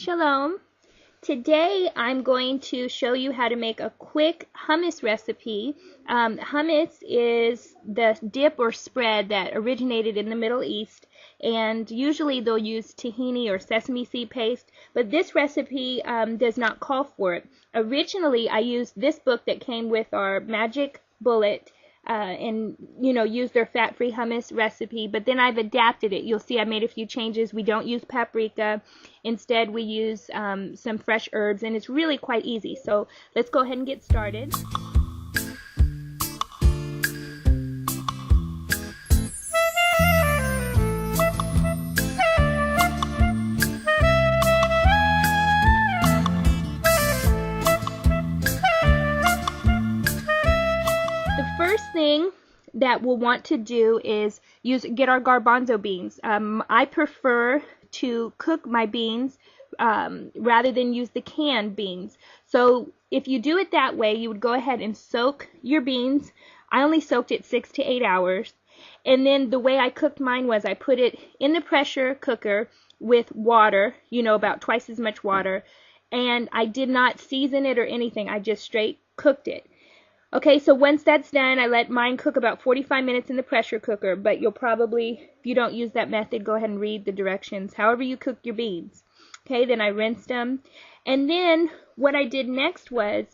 Shalom. Today I'm going to show you how to make a quick hummus recipe. Hummus is the dip or spread that originated in the Middle East, and usually they'll use tahini or sesame seed paste, but this recipe does not call for it. Originally I used this book that came with our magic bullet and use their fat-free hummus recipe, but then I've adapted it. You'll see I made a few changes. We don't use paprika. Instead we use some fresh herbs, and it's really quite easy. So let's go ahead and get started. First thing that we'll want to do is get our garbanzo beans. I prefer to cook my beans rather than use the canned beans. So if you do it that way, you would go ahead and soak your beans. I only soaked it 6 to 8 hours. And then the way I cooked mine was I put it in the pressure cooker with water, about twice as much water. And I did not season it or anything. I just straight cooked it. Okay, so once that's done, I let mine cook about 45 minutes in the pressure cooker, but you'll probably, if you don't use that method, go ahead and read the directions, however you cook your beans. Okay, then I rinsed them, and then what I did next was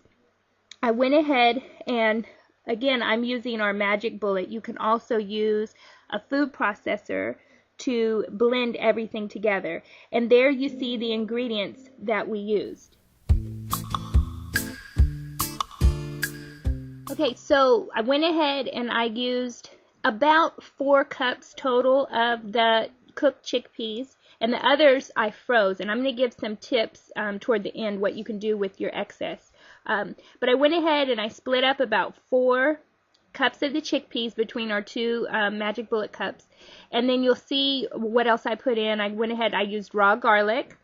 I went ahead and, again, I'm using our magic bullet. You can also use a food processor to blend everything together, and there you see the ingredients that we used. Okay, so I went ahead and I used about 4 cups total of the cooked chickpeas, and the others I froze, and I'm going to give some tips toward the end what you can do with your excess. But I went ahead and I split up about 4 cups of the chickpeas between our 2 magic bullet cups, and then you'll see what else I put in. I went ahead, I used raw garlic,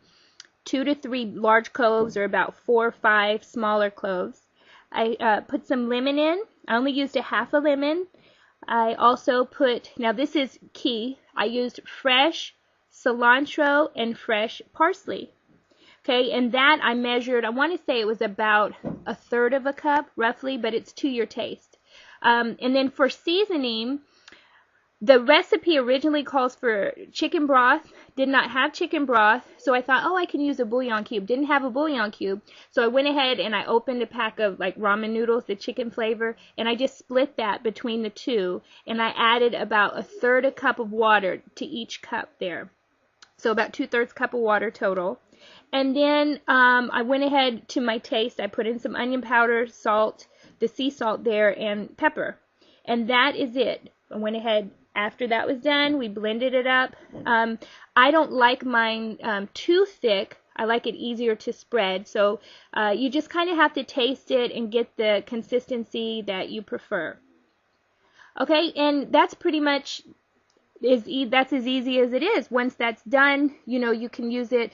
2 to 3 large cloves, or about 4 or 5 smaller cloves. I put some lemon in. I only used a half a lemon. I also put, now this is key, I used fresh cilantro and fresh parsley. Okay, and that I measured, I want to say it was about 1/3 of a cup, roughly, but it's to your taste. And then for seasoning, the recipe originally calls for chicken broth. Did not have chicken broth, so I thought, oh, I can use a bouillon cube. Didn't have a bouillon cube, so I went ahead and I opened a pack of like ramen noodles, the chicken flavor, and I just split that between the 2, and I added about 1/3 a cup of water to each cup there. So about 2/3 cup of water total. And then I went ahead to my taste. I put in some onion powder, salt, the sea salt there, and pepper. And that is it. I went ahead. After that was done, we blended it up. I don't like mine too thick. I like it easier to spread. So you just kind of have to taste it and get the consistency that you prefer. Okay, and that's pretty much that's as easy as it is. Once that's done, you can use it.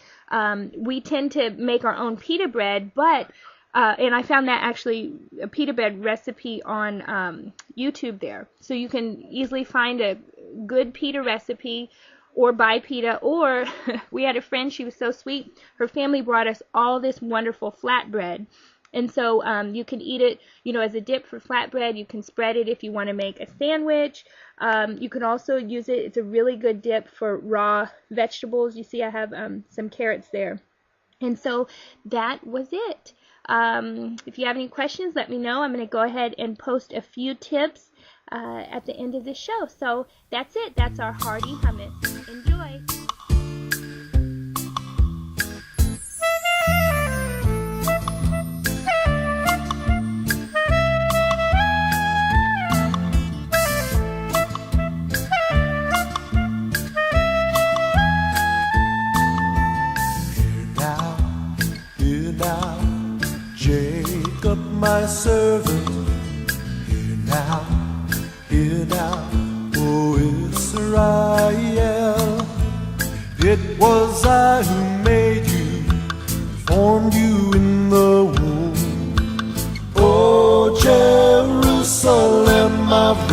We tend to make our own pita bread, but and I found that actually a pita bread recipe on YouTube there. So you can easily find a good pita recipe or buy pita. Or we had a friend, she was so sweet, her family brought us all this wonderful flatbread. And so you can eat it, as a dip for flatbread. You can spread it if you want to make a sandwich. You can also use it. It's a really good dip for raw vegetables. You see I have some carrots there. And so that was it. If you have any questions, let me know. I'm going to go ahead and post a few tips at the end of the show. So that's it. That's our hearty hummus. Enjoy! Hear now, Jacob my servant, hear now, O Israel. It was I who made you, formed you in the womb. O Jerusalem, I've